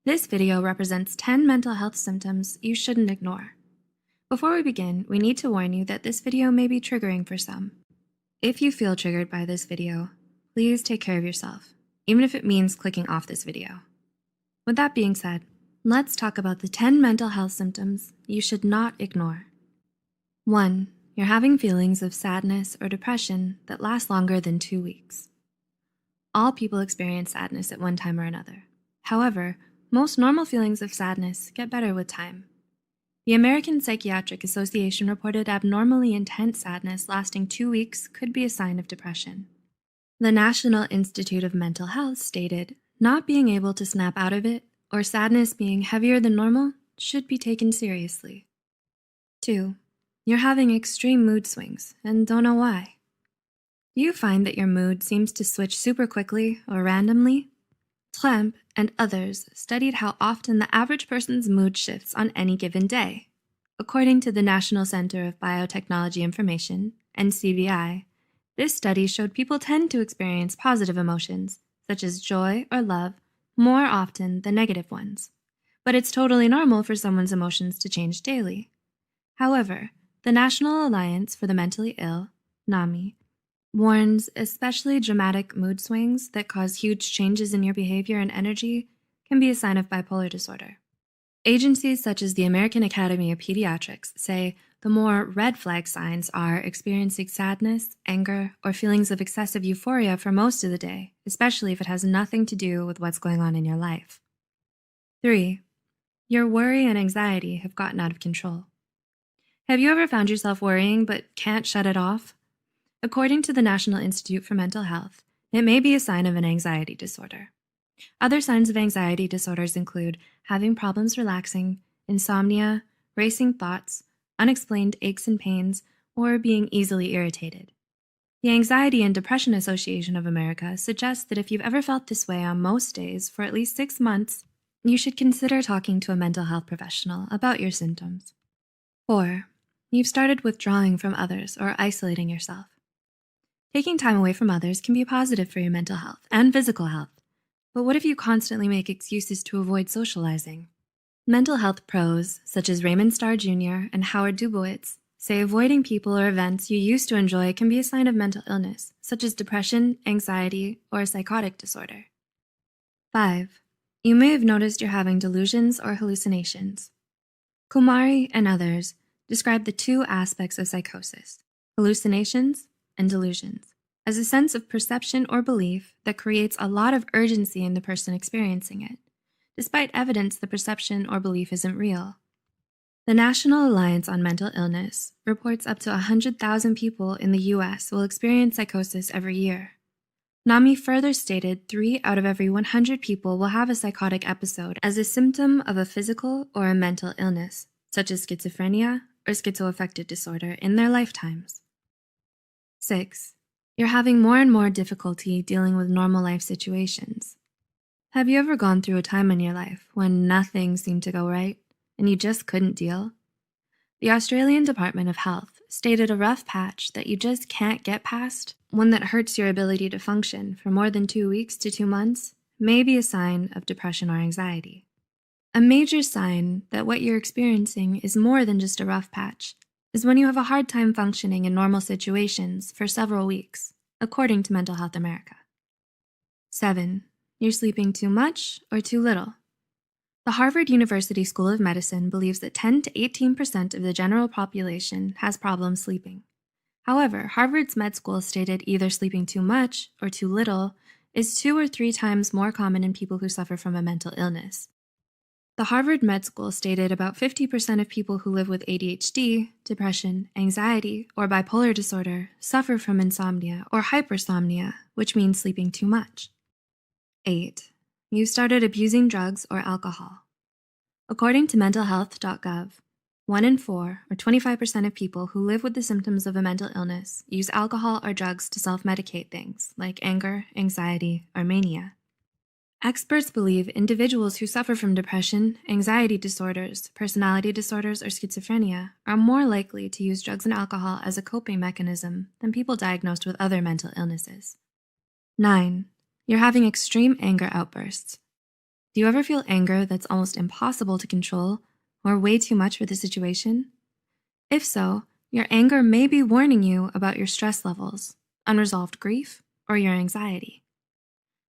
This video represents 10 mental health symptoms you shouldn't ignore. Before we begin, we need to warn you that this video may be triggering for some. If you feel triggered by this video, please take care of yourself, even if it means clicking off this video. With that being said, let's talk about the 10 mental health symptoms you should not ignore. 1. You're having feelings of sadness or depression that last longer than 2 weeks. All people experience sadness at one time or another. However, most normal feelings of sadness get better with time. The American Psychiatric Association reported abnormally intense sadness lasting 2 weeks could be a sign of depression. The National Institute of Mental Health stated, not being able to snap out of it or sadness being heavier than normal should be taken seriously. 2. You're having extreme mood swings and don't know why. Do you find that your mood seems to switch super quickly or randomly? Tremp and others studied how often the average person's mood shifts on any given day. According to the National Center of Biotechnology Information, NCBI, this study showed people tend to experience positive emotions, such as joy or love, more often than negative ones. But it's totally normal for someone's emotions to change daily. However, the National Alliance for the Mentally Ill, NAMI, warns especially dramatic mood swings that cause huge changes in your behavior and energy can be a sign of bipolar disorder. Agencies such as the American Academy of Pediatrics say the more red flag signs are experiencing sadness, anger, or feelings of excessive euphoria for most of the day, especially if it has nothing to do with what's going on in your life. 3. Your worry and anxiety have gotten out of control. Have you ever found yourself worrying but can't shut it off? According to the National Institute for Mental Health, it may be a sign of an anxiety disorder. Other signs of anxiety disorders include having problems relaxing, insomnia, racing thoughts, unexplained aches and pains, or being easily irritated. The Anxiety and Depression Association of America suggests that if you've ever felt this way on most days for at least 6 months, you should consider talking to a mental health professional about your symptoms. 4. You've started withdrawing from others or isolating yourself. Taking time away from others can be positive for your mental health and physical health, but what if you constantly make excuses to avoid socializing? Mental health pros, such as Raymond Starr Jr. and Howard Dubowitz, say avoiding people or events you used to enjoy can be a sign of mental illness, such as depression, anxiety, or a psychotic disorder. 5. You may have noticed you're having delusions or hallucinations. Kumari and others describe the two aspects of psychosis, hallucinations and delusions, as a sense of perception or belief that creates a lot of urgency in the person experiencing it, despite evidence the perception or belief isn't real. The National Alliance on Mental Illness reports up to 100,000 people in the U.S. will experience psychosis every year. NAMI further stated 3 out of every 100 people will have a psychotic episode as a symptom of a physical or a mental illness, such as schizophrenia or schizoaffective disorder, in their lifetimes. 6. You're having more and more difficulty dealing with normal life situations. Have you ever gone through a time in your life when nothing seemed to go right and you just couldn't deal? The Australian Department of Health stated a rough patch that you just can't get past, one that hurts your ability to function for more than 2 weeks to 2 months, may be a sign of depression or anxiety. A major sign that what you're experiencing is more than just a rough patch is when you have a hard time functioning in normal situations for several weeks, according to Mental Health America. 7. You're sleeping too much or too little. The Harvard University School of Medicine believes that 10 to 18% of the general population has problems sleeping. However, Harvard's med school stated either sleeping too much or too little is 2 or 3 times more common in people who suffer from a mental illness. The Harvard Med School stated about 50% of people who live with ADHD, depression, anxiety, or bipolar disorder suffer from insomnia or hypersomnia, which means sleeping too much. 8. You started abusing drugs or alcohol. According to mentalhealth.gov, 1 in 4, or 25% of people who live with the symptoms of a mental illness use alcohol or drugs to self-medicate things like anger, anxiety, or mania. Experts believe individuals who suffer from depression, anxiety disorders, personality disorders, or schizophrenia are more likely to use drugs and alcohol as a coping mechanism than people diagnosed with other mental illnesses. 9. You're having extreme anger outbursts. Do you ever feel anger that's almost impossible to control or way too much for the situation? If so, your anger may be warning you about your stress levels, unresolved grief, or your anxiety.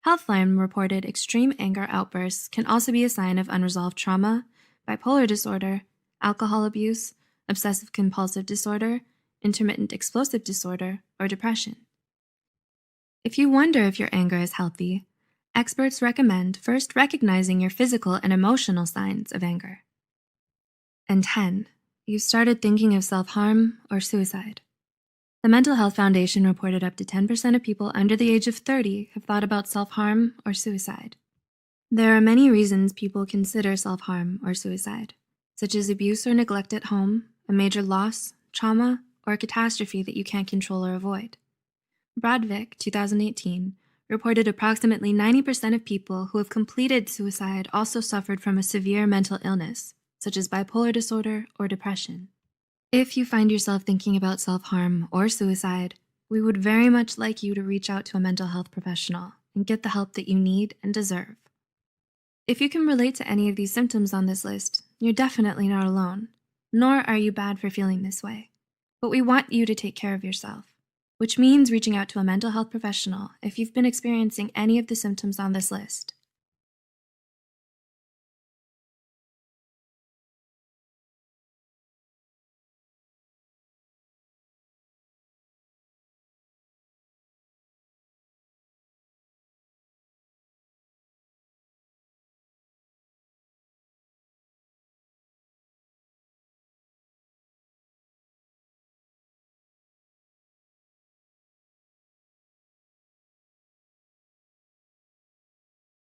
Healthline reported extreme anger outbursts can also be a sign of unresolved trauma, bipolar disorder, alcohol abuse, obsessive compulsive disorder, intermittent explosive disorder, or depression. If you wonder if your anger is healthy, experts recommend first recognizing your physical and emotional signs of anger. And 10, you've started thinking of self-harm or suicide. The Mental Health Foundation reported up to 10% of people under the age of 30 have thought about self-harm or suicide. There are many reasons people consider self-harm or suicide, such as abuse or neglect at home, a major loss, trauma, or a catastrophe that you can't control or avoid. Bradvik, 2018, reported approximately 90% of people who have completed suicide also suffered from a severe mental illness, such as bipolar disorder or depression. If you find yourself thinking about self-harm or suicide, we would very much like you to reach out to a mental health professional and get the help that you need and deserve. If you can relate to any of these symptoms on this list, you're definitely not alone, nor are you bad for feeling this way. But we want you to take care of yourself, which means reaching out to a mental health professional if you've been experiencing any of the symptoms on this list.